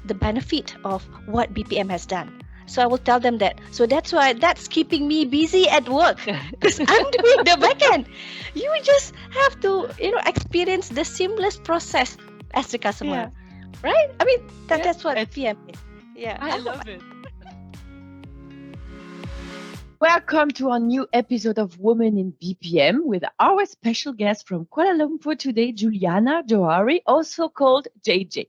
the benefit of what BPM has done. So I will tell them that. So that's why that's keeping me busy at work because I'm doing the backend. You just have to, experience the seamless process as the customer, right? I mean, that's what PM is. Yeah, I love it. Welcome to our new episode of Women in BPM with our special guest from Kuala Lumpur today, Juliana Johari, also called JJ.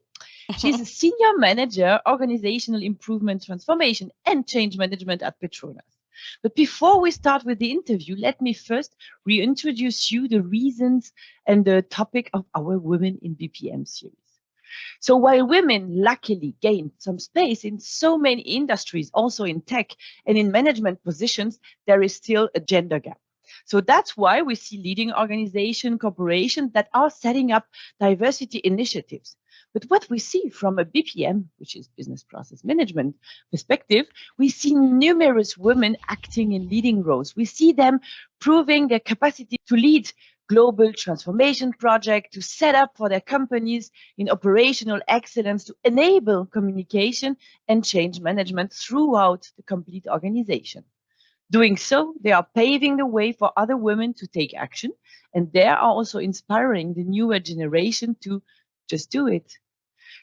She's a senior manager, organizational improvement, transformation, and change management at PETRONAS. But before we start with the interview, let me first reintroduce you the reasons and the topic of our Women in BPM series. So while women luckily gained some space in so many industries, also in tech and in management positions, there is still a gender gap. So that's why we see leading organizations, corporations that are setting up diversity initiatives. But what we see from a BPM, which is business process management perspective, we see numerous women acting in leading roles. We see them proving their capacity to lead global transformation projects, to set up for their companies in operational excellence, to enable communication and change management throughout the complete organization. Doing so, they are paving the way for other women to take action, and they are also inspiring the newer generation to just do it.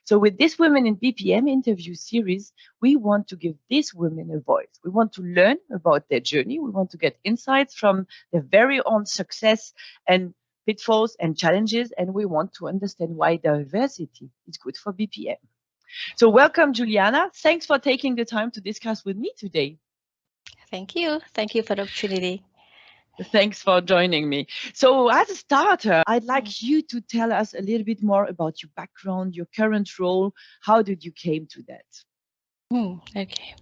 So with this Women in BPM interview series, we want to give these women a voice. We want to learn about their journey. We want to get insights from their very own success and pitfalls and challenges, and we want to understand why diversity is good for BPM. So welcome, Juliana. Thanks for taking the time to discuss with me today. Thank you. Thank you for the opportunity. Thanks for joining me. So as a starter, I'd like you to tell us a little bit more about your background, your current role. How did you came to that? Okay.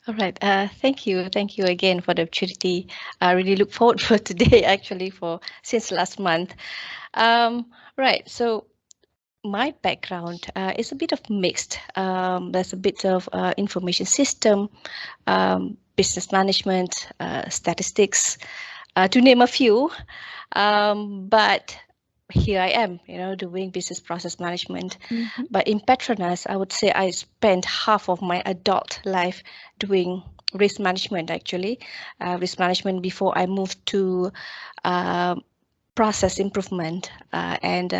All right. Thank you. Thank you again for the opportunity. I really look forward for today, actually, since last month. Right. So my background is a bit of mixed. There's a bit of information system, business management, statistics, to name a few. But here I am, doing business process management. Mm-hmm. But in PETRONAS, I would say I spent half of my adult life doing risk management, actually. Risk management before I moved to process improvement. And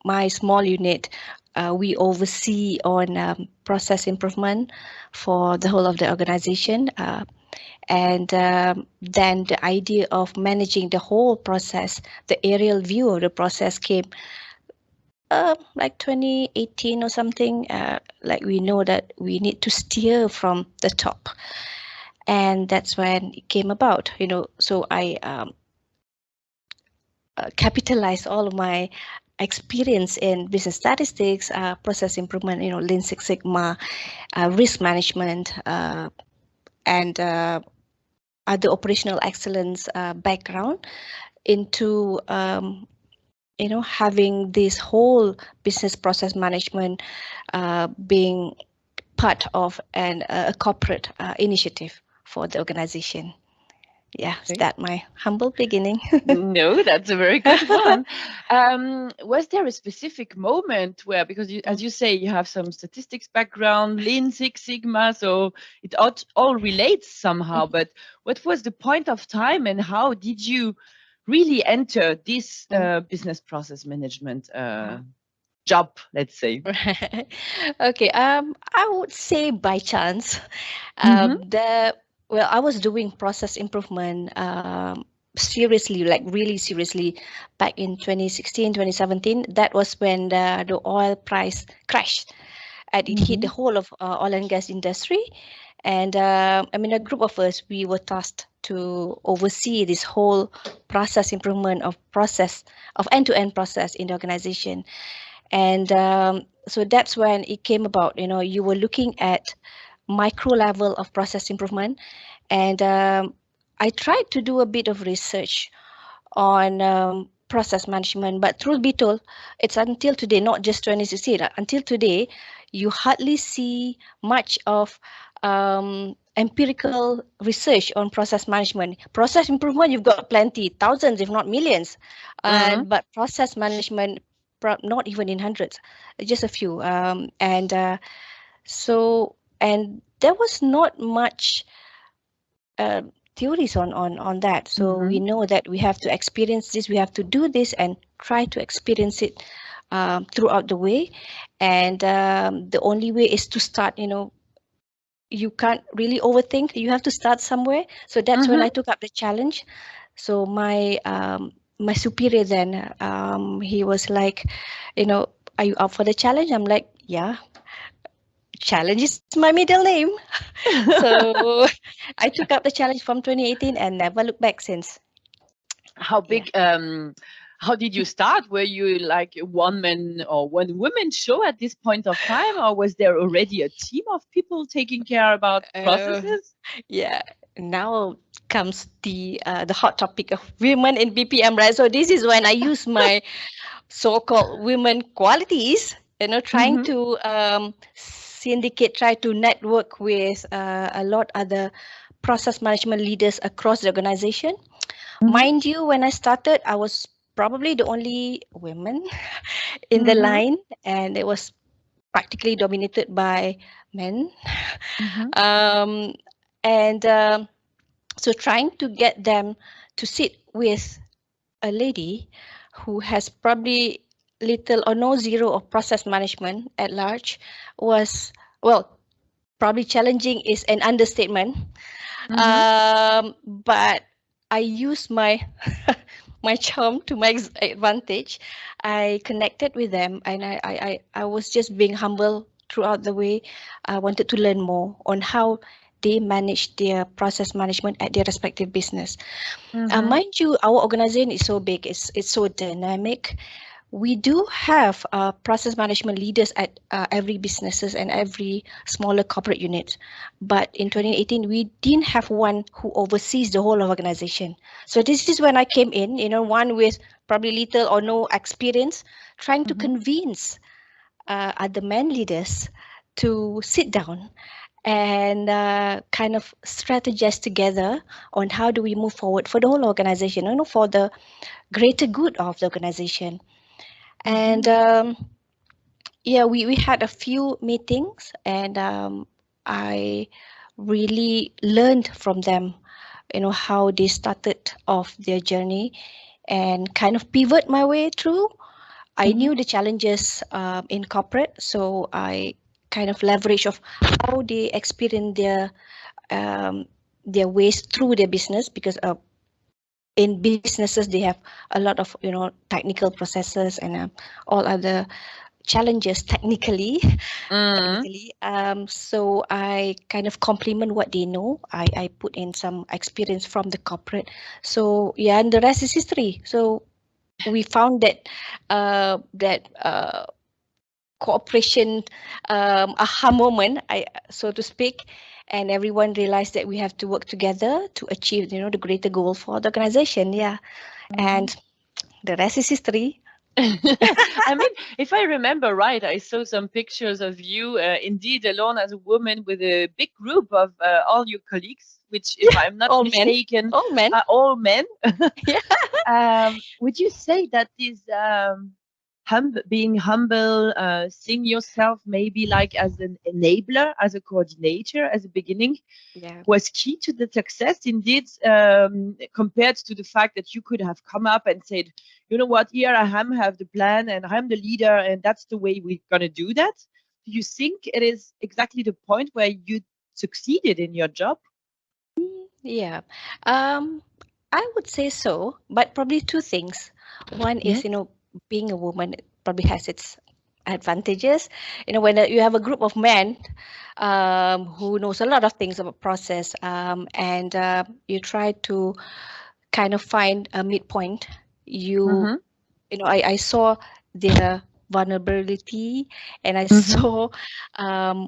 my small unit, we oversee on process improvement for the whole of the organization. And then the idea of managing the whole process, the aerial view of the process came like 2018 or something. Like we know that we need to steer from the top. And that's when it came about, so I capitalized all of my experience in business statistics, process improvement, Lean Six Sigma, risk management, and other operational excellence background into having this whole business process management being part of a corporate initiative for the organization. Yeah, is that my humble beginning? No, that's a very good one. Was there a specific moment where, because as you say, you have some statistics background, Lean Six Sigma, so it all relates somehow, but what was the point of time and how did you really enter this business process management job, let's say? Okay, I would say by chance. Well, I was doing process improvement seriously, like really seriously, back in 2016, 2017. That was when the oil price crashed and it hit the whole of oil and gas industry. And a group of us, we were tasked to oversee this whole process improvement of end-to-end process in the organization. And so that's when it came about, you were looking at micro level of process improvement. And I tried to do a bit of research on process management, but truth be told, it's until today, not just 2016, until today, you hardly see much of empirical research on process management. Process improvement, you've got plenty, thousands, if not millions. But process management, not even in hundreds, just a few. So, and there was not much uh, theories on that. So we Mm-hmm. know that we have to experience this, we have to do this and try to experience it throughout the way. And the only way is to start, you can't really overthink. You have to start somewhere. So that's when I Mm-hmm. took up the challenge. So my superior then, he was like, are you up for the challenge? I'm like, yeah. Challenge is my middle name. So I took up the challenge from 2018 and never looked back since. How Yeah. big, how did you start? Were you like a one man or one woman show at this point of time, or was there already a team of people taking care about Uh, processes? yeah. Now comes the hot topic of women in BPM, right? So this is when I use my so-called women qualities, trying Mm-hmm. to syndicate, try to network with a lot other process management leaders across the organization. Mm-hmm. Mind you, when I started, I was probably the only woman in the Mm-hmm. line, and it was practically dominated by men. Mm-hmm. Um, and so trying to get them to sit with a lady who has probably little or no zero of process management at large was, well, probably challenging is an understatement. Mm-hmm. But I use my my charm to my advantage. I connected with them, and I was just being humble throughout the way. I wanted to learn more on how they manage their process management at their respective business. Mm-hmm. Mind you, our organization is so big, it's so dynamic. We do have process management leaders at every businesses and every smaller corporate unit. But in 2018, we didn't have one who oversees the whole organization. So this is when I came in, one with probably little or no experience, trying to Mm-hmm. convince other men leaders to sit down and kind of strategize together on how do we move forward for the whole organization, for the greater good of the organization. And Mm-hmm. yeah, we had a few meetings, and I really learned from them, how they started off their journey and kind of pivot my way through. I Mm-hmm. knew the challenges in corporate, so I kind of leverage of how they experience their ways through their business, because in businesses they have a lot of technical processes and all other challenges technically. Mm-hmm. So I kind of complement what they know. I put in some experience from the corporate. So yeah, and the rest is history. So we found that cooperation aha moment, so to speak, and everyone realized that we have to work together to achieve the greater goal for the organization. Yeah, Mm-hmm. and the rest is history. I mean, if I remember right, I saw some pictures of you indeed alone as a woman with a big group of all your colleagues, which, if Yeah, I'm not all men, mistaken, all men. are all men. Yeah. Would you say that this being humble, seeing yourself maybe like as an enabler, as a coordinator, as a beginning, Yeah. was key to the success indeed, compared to the fact that you could have come up and said, you know what, here I am, have the plan, and I'm the leader, and that's the way we're going to do that? Do you think it is exactly the point where you succeeded in your job? Yeah. Um, I would say so, but probably two things. One is, Yes. being a woman probably has its advantages. When you have a group of men who knows a lot of things about process, and you try to kind of find a midpoint. You, Mm-hmm. I saw their vulnerability, and I Mm-hmm. saw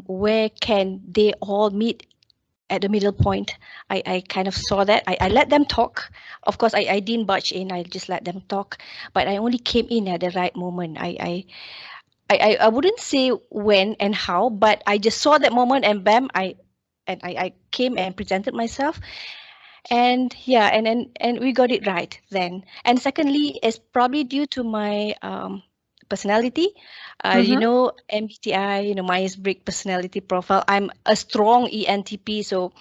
where can they all meet at the middle point. I kind of saw that. I let them talk. Of course, I didn't budge in. I just let them talk. But I only came in at the right moment. I wouldn't say when and how, but I just saw that moment, and bam, I came and presented myself. And yeah, and we got it right then. And secondly, it's probably due to my personality. You Mm-hmm. know, MBTI, you know, Myers-Briggs personality profile. I'm a strong ENTP, so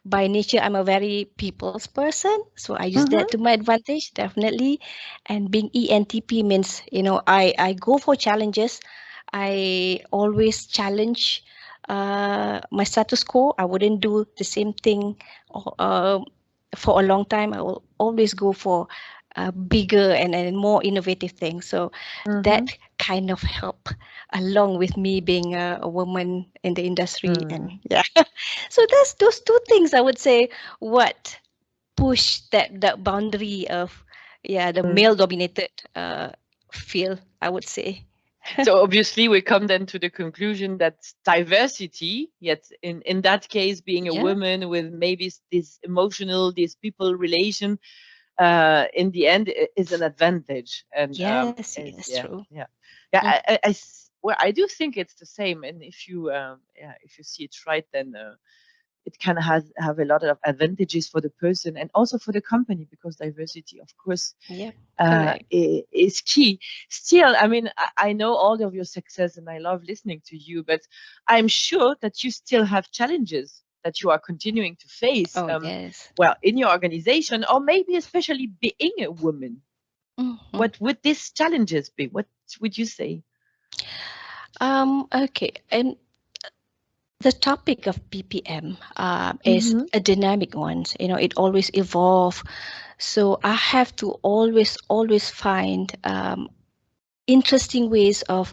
by nature I'm a very people's person, so I use Mm-hmm. that to my advantage, definitely. And being ENTP means, you know, I go for challenges. I always challenge my status quo. I wouldn't do the same thing for a long time. I will always go for bigger and more innovative things. So Mm-hmm. that kind of help along with me being a woman in the industry. And Mm. yeah, so that's those two things I would say what push that boundary of, yeah, the Mm. male dominated field, I would say. So obviously we come then to the conclusion that diversity, yet in that case being a Yeah. woman with maybe this emotional, this people relation, in the end is an advantage. And Yes, is yes, yeah, true. yeah, yeah. Mm. Well, I do think it's the same. And if you yeah, if you see it right, then it can have a lot of advantages for the person and also for the company, because diversity, of course, Yep, correct. is key. Still, I mean, I know all of your success and I love listening to you, but I'm sure that you still have challenges that you are continuing to face, Oh, yes. well, in your organization, or maybe especially being a woman. Mhm. What would these challenges be? What would you say? Okay. And the topic of BPM is Mm-hmm. a dynamic one. You know, it always evolve. So I have to always find interesting ways of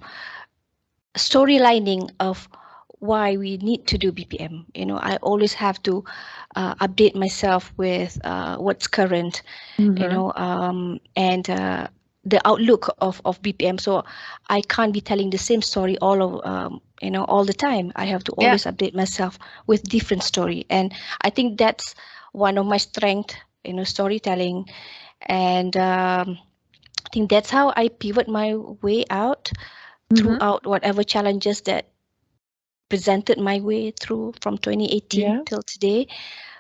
storylining of why we need to do BPM. You know, I always have to update myself with what's current, you Mm-hmm. know, and the outlook of BPM. So I can't be telling the same story all of, you know, all the time. I have to Yeah. always update myself with different story. And I think that's one of my strength, you know, storytelling. And I think that's how I pivot my way out Mm-hmm. throughout whatever challenges that presented my way through from 2018 Yeah. till today.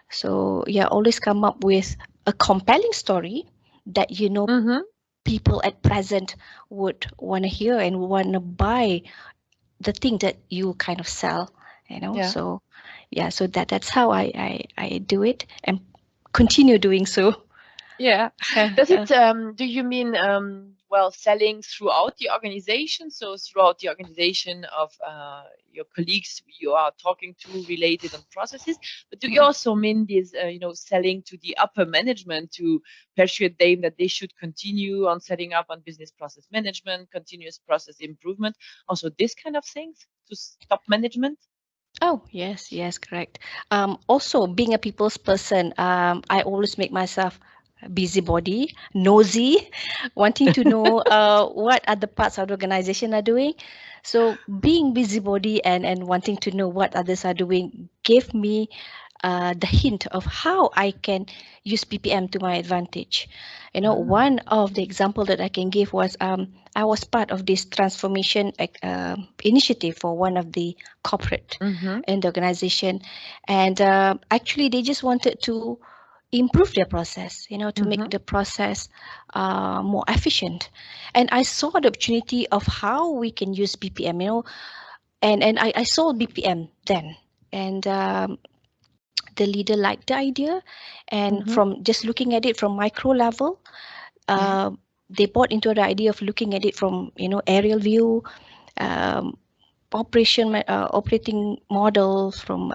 So yeah, always come up with a compelling story that, you know, Mm-hmm. people at present would want to hear and want to buy the thing that you kind of sell, you know. Yeah. So yeah, so that's how I do it and continue doing so. Yeah. Does Yeah. it, do you mean, well, selling throughout the organization? So throughout the organization of your colleagues you are talking to related on processes, but do you also mean this, selling to the upper management to persuade them that they should continue on setting up on business process management, continuous process improvement, also this kind of things to top management? Oh, yes, yes, correct. Also, being a people's person, I always make myself a busybody, nosy, wanting to know what other parts of the organization are doing. So, being busybody and wanting to know what others are doing gave me the hint of how I can use BPM to my advantage. You know, Ah. one of the example that I can give was I was part of this transformation initiative for one of the corporate Mm-hmm. in the organization, and actually they just wanted to improve their process, you know, to make Mm-hmm. the process more efficient. And I saw the opportunity of how we can use BPM, you know, and I saw BPM then. And the leader liked the idea, and Mm-hmm. from just looking at it from micro level, Yeah. uh, they bought into the idea of looking at it from, you know, aerial view, um, operating model, from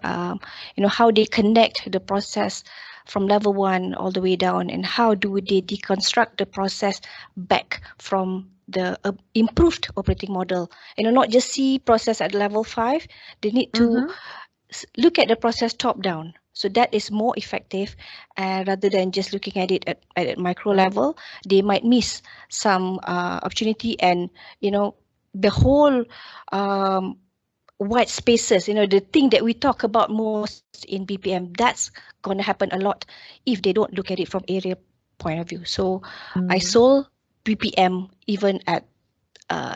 you know, how they connect the process from level one all the way down, and how do they deconstruct the process back from the improved operating model. You know, not just see process at level 5, they need to Mm-hmm. look at the process top down, so that is more effective, rather than just looking at it at micro level. They might miss some opportunity, and you know, the whole um, white spaces, you know, the thing that we talk about most in BPM, that's going to happen a lot if they don't look at it from area point of view. So I Mm-hmm. sold BPM even at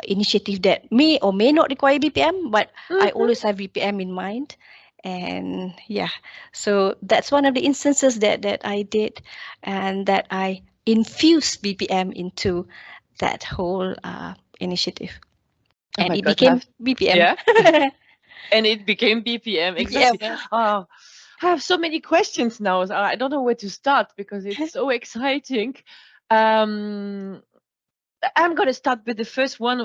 initiative that may or may not require BPM, but I Mm-hmm. always have BPM in mind. And yeah, so that's one of the instances that I did, and that I infused BPM into that whole initiative, Oh and my it God, became BPM. yeah, and it became BPM BPM, exactly. yes. Oh, I have so many questions now. So I don't know where to start because it's so exciting. Um, I'm going to start with the first one.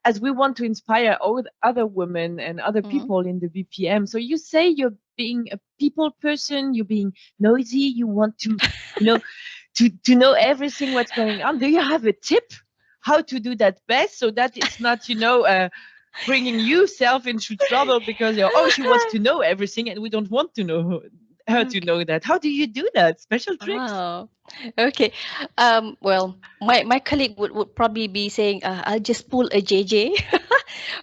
As we want to inspire all the other women and other Mhm. people in the BPM. So you say you're being a people person, you're being noisy, you want to, to know everything what's going on. Do you have a tip how to do that best so that it's not, bringing yourself into trouble because she wants to know everything and we don't want to know her to Okay. know that. How do you do that? Special tricks? Oh, okay. Well, my colleague would probably be saying, "I'll just pull a JJ,"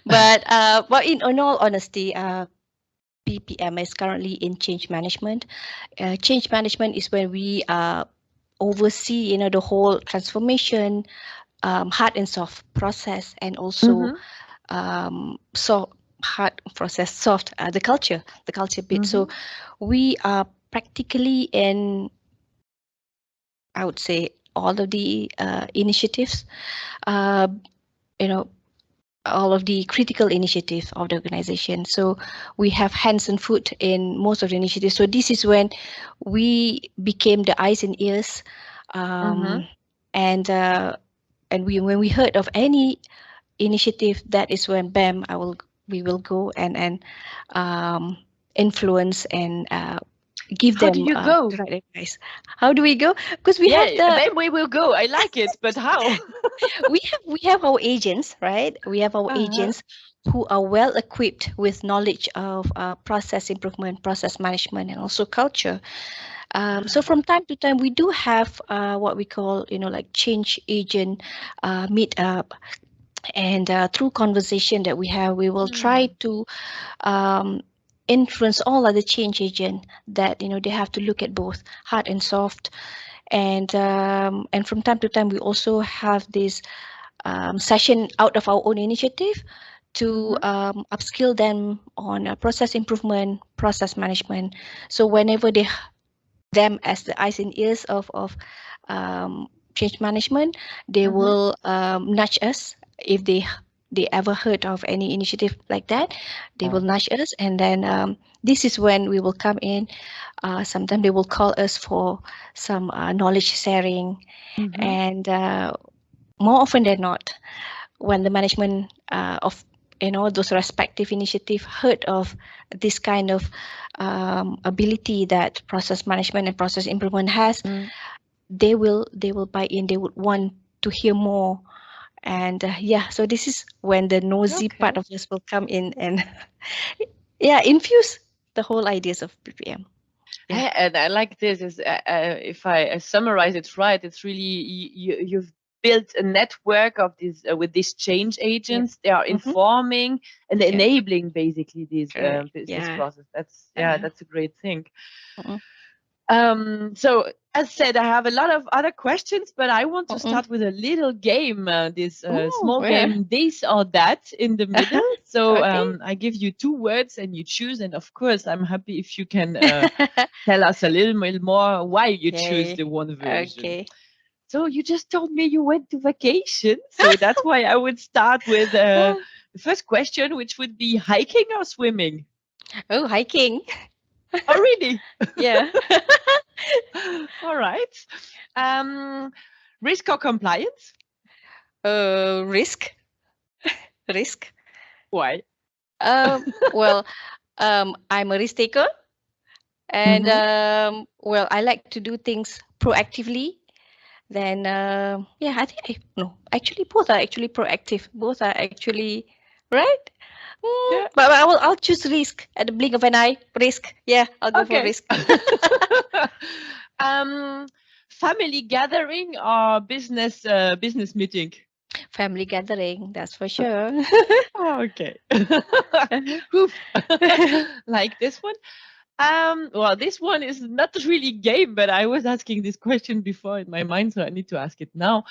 but in all honesty, BPM is currently in change management. Change management is where we oversee, the whole transformation, hard and soft process, and also Mm-hmm. so hard process, soft, the culture bit. So Mm-hmm. we are practically in, I would say, all of the initiatives, uh, you know, all of the critical initiatives of the organization. So we have hands and foot in most of the initiatives. So this is when we became the eyes and ears, Mm-hmm. um, and we when we heard of any initiative, that is when bam, we will go and um, influence and give How do them you go? the right advice. How do we go? Because we have Yeah, the then we will go. I like it, but how? we have our agents, right? We have our Uh-huh. agents who are well equipped with knowledge of process improvement, process management, and also culture. So Ah. from time to time, we do have what we call, like change agent meet up, and through conversation that we have, we will try Hmm. to um, influence all other change agent that they have to look at both hard and soft, and from time to time we also have this session out of our own initiative to Mm-hmm. upskill them on process improvement, process management. So whenever them as the eyes and ears of change management, they Mm-hmm. will nudge us if they ever heard of any initiative like that. They will Oh. nudge us, and then this is when we will come in. Sometimes they will call us for some knowledge sharing, Mm-hmm. and more often than not, when the management of those respective initiative heard of this kind of ability that process management and process improvement has, Mm. they will buy in. They would want to hear more, and yeah. So this is when the nosy Okay. part of us will come in and yeah, infuse the whole ideas of BPM. Yeah. And I like this. Is if I summarize it right, it's really you've built a network of these with these change Yeah. agents. They are Mm-hmm. informing and Yeah. enabling basically Correct. this Yeah. process. Uh, That's a great thing. mm-mm, So as said, I have a lot of other questions, but I want to mm-mm. start with a little game, this Oh, small yeah. game, this or that in the middle. So Okay. I give you two words and you choose. And of course, I'm happy if you can tell us a little bit more why you choose Okay. the one version. Okay. So you just told me you went to vacation. So that's why I would start with the first question, which would be hiking or swimming. Oh, hiking. Oh, really? Yeah. All right. Um, risk or compliance? Risk. Risk. Why? Well, I'm a risk taker, and Mm-hmm. well, I like to do things proactively. Then, yeah, I think no, actually, both are actually proactive. Both are actually right. Yeah. But I'll choose risk at the blink of an eye. Risk. Yeah, I'll go for Okay. risk. um, family gathering or business meeting? Family gathering, that's for sure. Oh, okay. Oof. Like this one. Well, this one is not really game, but I was asking this question before in my mind, so I need to ask it now.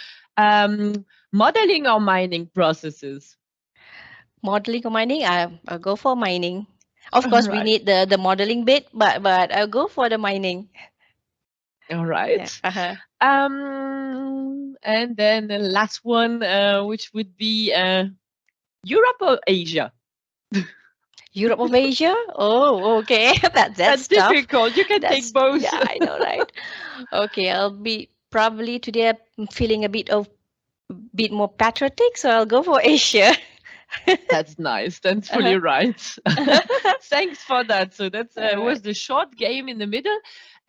Modeling or mining processes? Modeling or mining, I'll go for mining. Of All course, we right. need the modeling bit, but I'll go for the mining. All Yeah. right. Uh-huh. And then the last one, which would be Europe or Asia? Europe of Asia? Oh, okay. That's That's tough. difficult. You can take That's, both. yeah, I know, right? Okay, I'll be probably today I'm feeling a bit more patriotic, so I'll go for Asia. That's nice. That's fully Uh-huh. right. Thanks for that. So that All was right. the short game in the middle.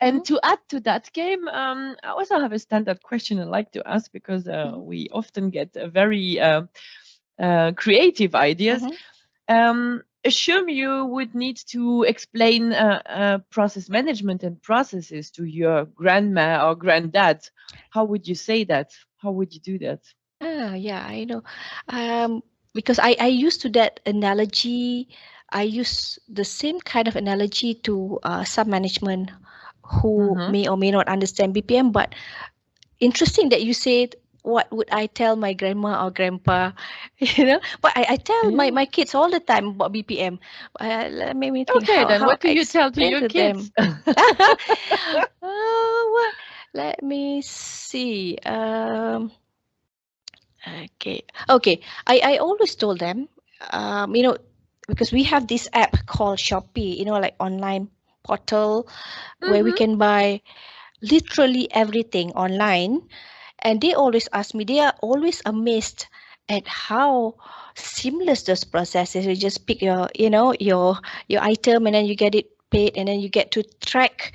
Mhm, And to add to that game, I also have a standard question I like to ask because mhm, we often get very creative ideas. mhm. Assume you would need to explain process management and processes to your grandma or granddad. How would you say that? How would you do that? Yeah, I know. Because I used to that analogy. I use the same kind of analogy to some management who Mm-hmm. may or may not understand BPM. But interesting that you said, what would I tell my grandma or grandpa? But I tell Yeah. my kids all the time about BPM. Let me think Okay, then how what do I you tell to explain your to kids? them. What? Let me see. Okay. I always told them, because we have this app called Shopee, like online portal where we Mm-hmm. can buy literally everything online. And they always ask me, they are always amazed at how seamless this process is. You just pick your item, and then you get it paid, and then you get to track,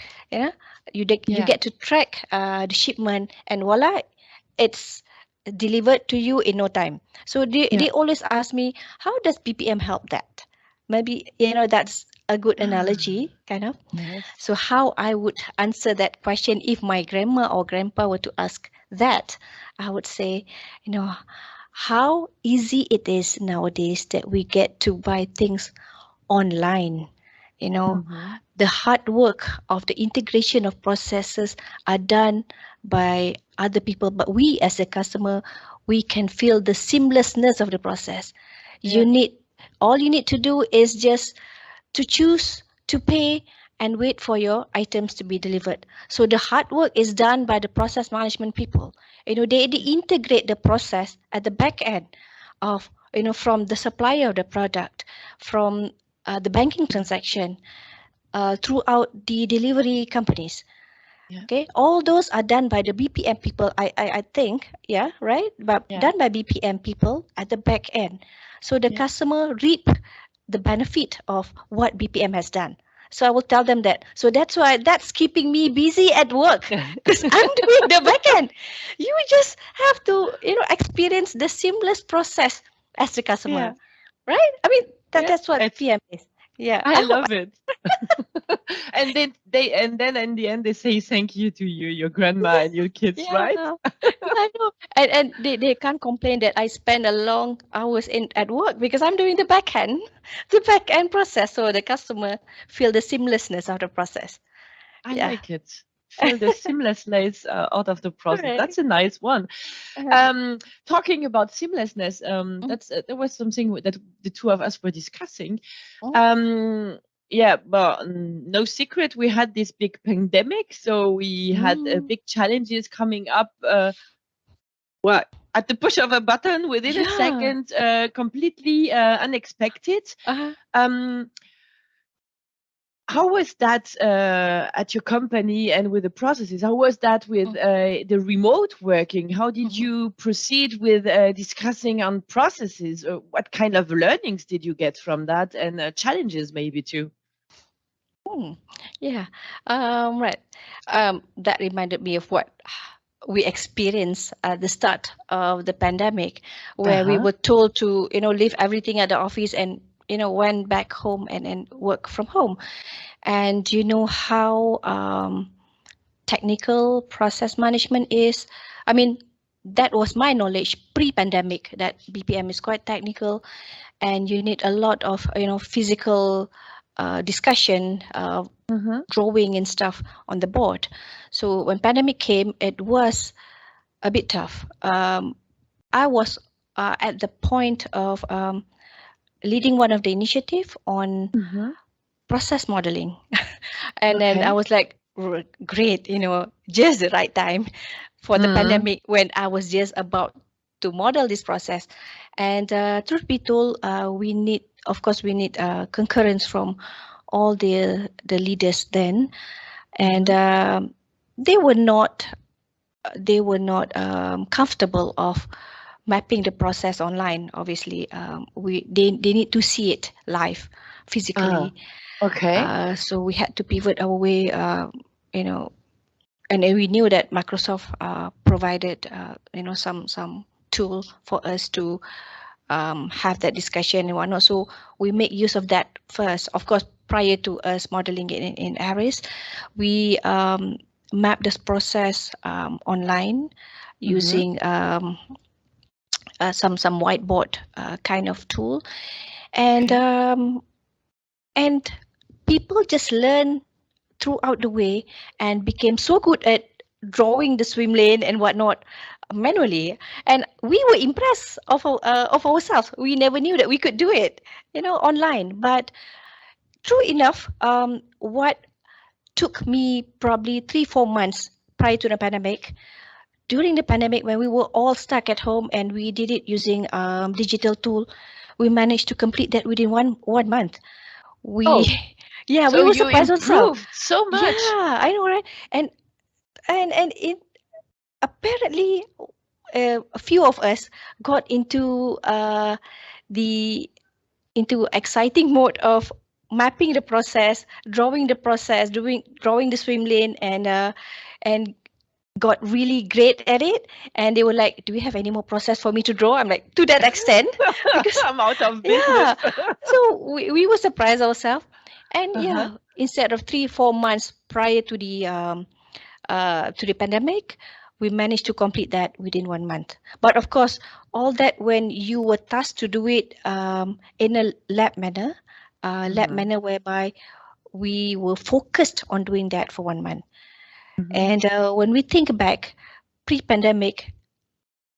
you Yeah. get to track the shipment, and voila, it's delivered to you in no time. So Yeah. they always ask me, how does BPM help that? Maybe that's a good analogy, kind of. Yes. So how I would answer that question if my grandma or grandpa were to ask that, I would say, how easy it is nowadays that we get to buy things online. You know, Mm-hmm. the hard work of the integration of processes are done by other people, but we as a customer, we can feel the seamlessness of the process. You Yeah. need All you need to do is just to choose to pay and wait for your items to be delivered. So the hard work is done by the process management people. They integrate the process at the back end of, from the supplier of the product, from the banking Yeah. transaction, throughout the delivery companies. Yeah. Okay, all those are done by the BPM people. I think, yeah, right, but Yeah. done by BPM people at the back end. So the Yeah. customer reap the benefit of what BPM has done. So I will tell them that. So that's why that's keeping me busy at work because I'm doing the back end. You just have to, experience the seamless process as the Yeah. customer, right? I mean, Yeah. that's what It's PM is. Yeah, I I hope. love it. And then in the end they say thank you to you, your grandma and your kids, Yeah, right? I know. And they can't complain that I spend a long hours in at work because I'm doing the back end process, so the customer feel the seamlessness of the process. I Yeah. like it. Feel the seamlessness out of the process. Right. That's a nice one. Uh, Talking about seamlessness, mm, that's there was something that the two of us were discussing. mm, Um, yeah, but no secret, we had this big pandemic, so we had mm. big challenges coming up. Well, at the push of a button, within a Yeah. second, completely unexpected. Uh, Um, how was that at your company and with the processes? How was that with mm, the remote working? How did mhm. you proceed with discussing on processes? What kind of learnings did you get from that, and challenges maybe too? Mm. Yeah. Right. That reminded me of what we experienced at the start of the pandemic, Uh where we huh. were told to, leave everything at the office and, went back home and work from home. And you know how technical process management is. I mean, that was my knowledge pre-pandemic, that BPM is quite technical and you need a lot of, physical discussion, Uh huh. drawing and stuff on the board. So when pandemic came, it was a bit tough. I was at the point of leading one of the initiative on Uh-huh. process modeling. And then I Okay. was like, great, just the right time for the Mm. pandemic when I was just about to model this process. And truth be told, of course, we need concurrence from all the leaders then, and they were not comfortable of mapping the process online. Obviously, they need to see it live, physically. Okay. So we had to pivot our way, you know, and then we knew that Microsoft provided, some tool for us to have that discussion and whatnot. So we make use of that first. Of course, prior to us modeling it in Aris, we map this process online using some whiteboard kind of tool, and Okay. and people just learn throughout the way and became so good at drawing the swim lane and whatnot manually, and we were impressed of ourselves. We never knew that we could do it, online. But true enough, what took me probably 3-4 months prior to the pandemic, during the pandemic when we were all stuck at home and we did it using digital tool, we managed to complete that within one month. We Oh, Yeah, we so were you surprised ourselves. improved so Yeah, much. I know, right? And it apparently, a few of us got the into exciting mode of mapping the process, drawing the process, drawing the swim lane, and got really great at it. And they were like, "Do we have any more process for me to draw?" I'm like, "To that extent," because I'm out of business. yeah. So we were surprised ourselves, and Uh-huh. yeah, instead of 3-4 months prior to the pandemic, we managed to complete that within 1 month. But of course, all that when you were tasked to do it in a lab manner whereby we were focused on doing that for 1 month. And when we think back, pre-pandemic,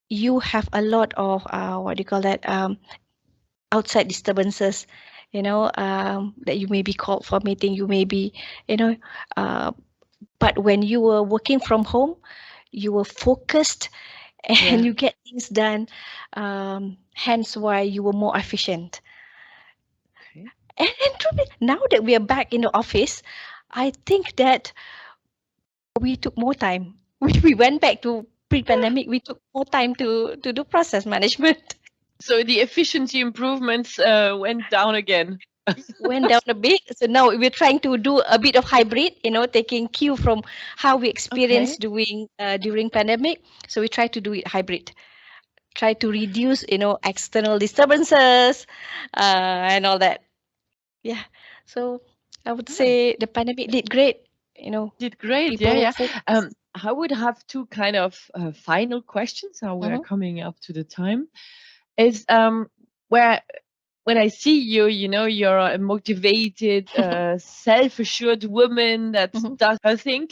you have a lot of what do you call that? Outside disturbances, that you may be called for meeting, you may be, you know, uh, but when you were working from home, you were focused and Yeah. you get things done. Hence why you were more efficient. Okay. And truly, now that we are back in the office, I think that we took more time. We went back to pre-pandemic. We took more time to do process management. So the efficiency improvements went down again. Went down a bit. So now we're trying to do a bit of hybrid, taking cue from how we Okay. experienced doing during pandemic. So we try to do it hybrid. Try to reduce, external disturbances, and all that. Yeah. So I would Yeah. say the pandemic did great. Did great. Yeah, People were yeah. focused. I would have two kind of final questions. How we are Mhm. coming up to the time is where when I see you, you're a motivated, self-assured woman that Mhm. does her thing.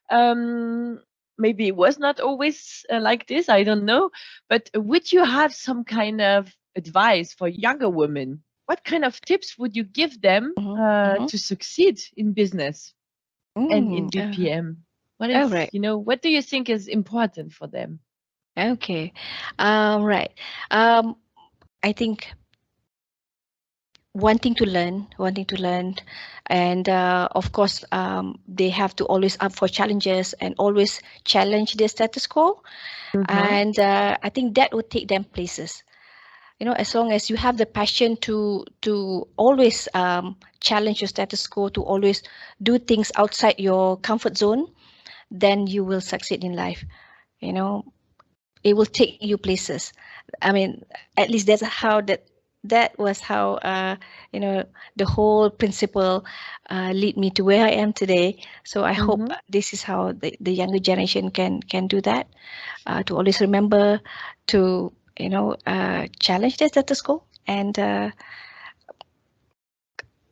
Um, Maybe it was not always like this. I don't know. But would you have some kind of advice for younger women? What kind of tips would you give them Mhm. Mhm. to succeed in business and in BPM? What Oh, is, right. what do you think is important for them? Okay. Right. I think wanting to learn, and of course, they have to always up for challenges and always challenge the status quo. Mm-hmm. And I think that would take them places. As long as you have the passion to always challenge your status quo, to always do things outside your comfort zone, then you will succeed in life. You know, it will take you places. I mean, at least that was how the whole principle lead me to where I am today. So I hope Mm-hmm. this is how the younger generation can do that, to always remember to challenge the status quo and Yeah.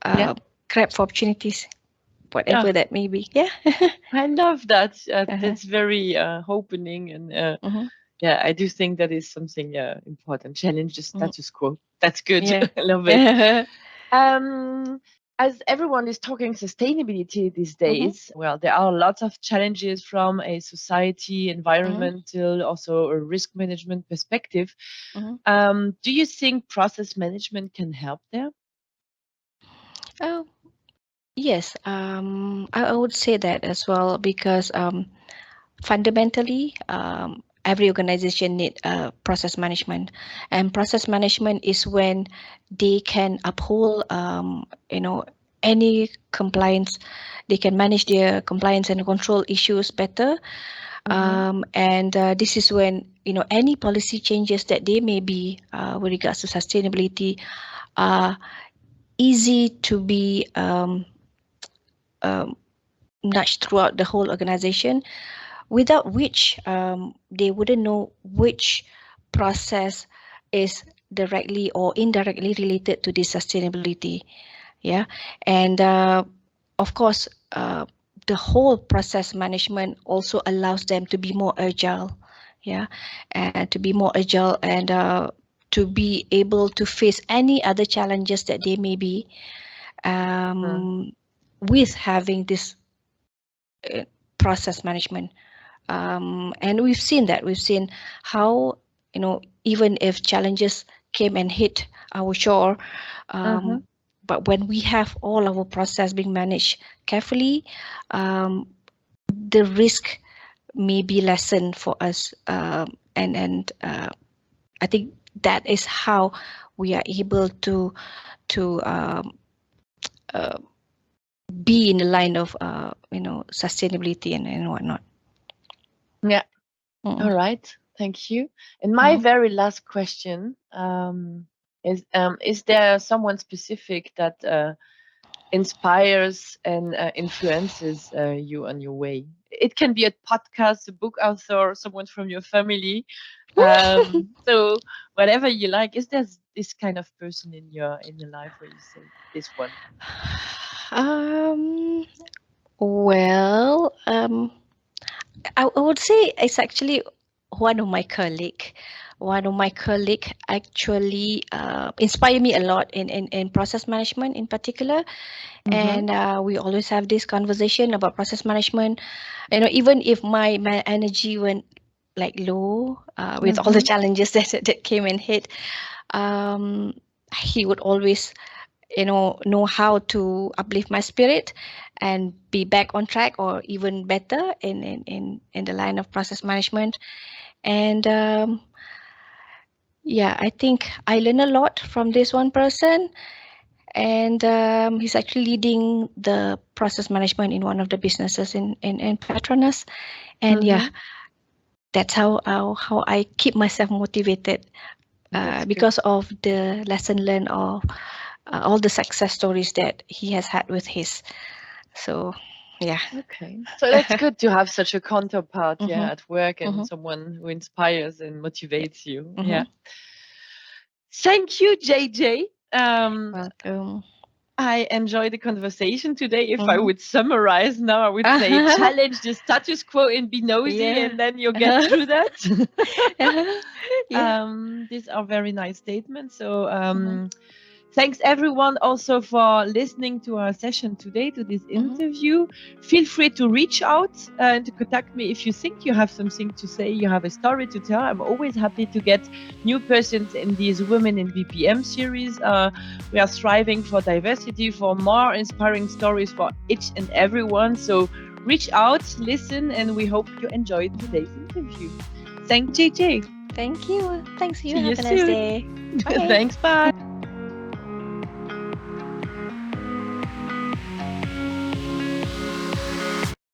uh, grab for opportunities, Yeah. whatever that may be. Yeah. I love that. Uh-huh. That's very opening, and Hmm. yeah, I do think that is something important. Challenge the Hmm. status quo. That's good. Yeah. I love it. Um, as everyone is talking sustainability these Mm-hmm. days, well, there are lots of challenges from a society, environmental, also a risk management perspective. Mm-hmm. Do you think process management can help there? Oh, yes. I would say that as well because fundamentally, every organization need process management, and process management is when they can uphold, any compliance. They can manage their compliance and control issues better. And this is when any policy changes that they may be with regards to sustainability are easy to be um, nudged throughout the whole organization, without which they wouldn't know which process is directly or indirectly related to this sustainability. Yeah, and of course, the whole process management also allows them to be more agile. Yeah, and to be more agile and to be able to face any other challenges that they may be, um, with having this process management. And we've seen that. We've seen how, even if challenges came and hit our shore, but when we have all our process being managed carefully, the risk may be lessened for us. And I think that is how we are able to uh, be in the line of sustainability and whatnot. Yeah. Mm. All right. Thank you. And my Mhm. very last question is there someone specific that inspires and influences you on your way? It can be a podcast, a book author, someone from your family. So whatever you like. Is there this kind of person in your life where you say this one? Um, well, I would say it's actually one of my colleague. One of my colleague actually inspired me a lot in process management in particular. And we always have this conversation about process management. Even if my energy went like low, with all the challenges that came and hit, um, he would always know how to uplift my spirit and be back on track or even better in the line of process management. And yeah, I think I learned a lot from this one person. And he's actually leading the process management in one of the businesses in Petronas. And yeah, that's how I keep myself motivated, That's good. because of the lesson learned of all the success stories that he has had with his. So, yeah. Okay. So that's good to have such a counterpart, Mm-hmm. at work and Mm-hmm. someone who inspires and Yeah. motivates you. Mm-hmm. Yeah. Thank you, JJ. Welcome. I enjoyed the conversation today. If I Mm-hmm. would summarize now, I would say challenge the status quo and be nosy, Yeah. and then you'll get through that. Yeah. These are very nice statements. So, Mm-hmm. thanks everyone also for listening to our session today, to this Mm-hmm. interview. Feel free to reach out and to contact me if you think you have something to say, you have a story to tell. I'm always happy to get new persons in these Women in BPM series. We are striving for diversity, for more inspiring stories for each and everyone. So reach out, listen, and we hope you enjoyed today's interview. Thank JJ. Thank you. Thanks, you. See you Have a nice soon. day. Bye. Thanks. Bye.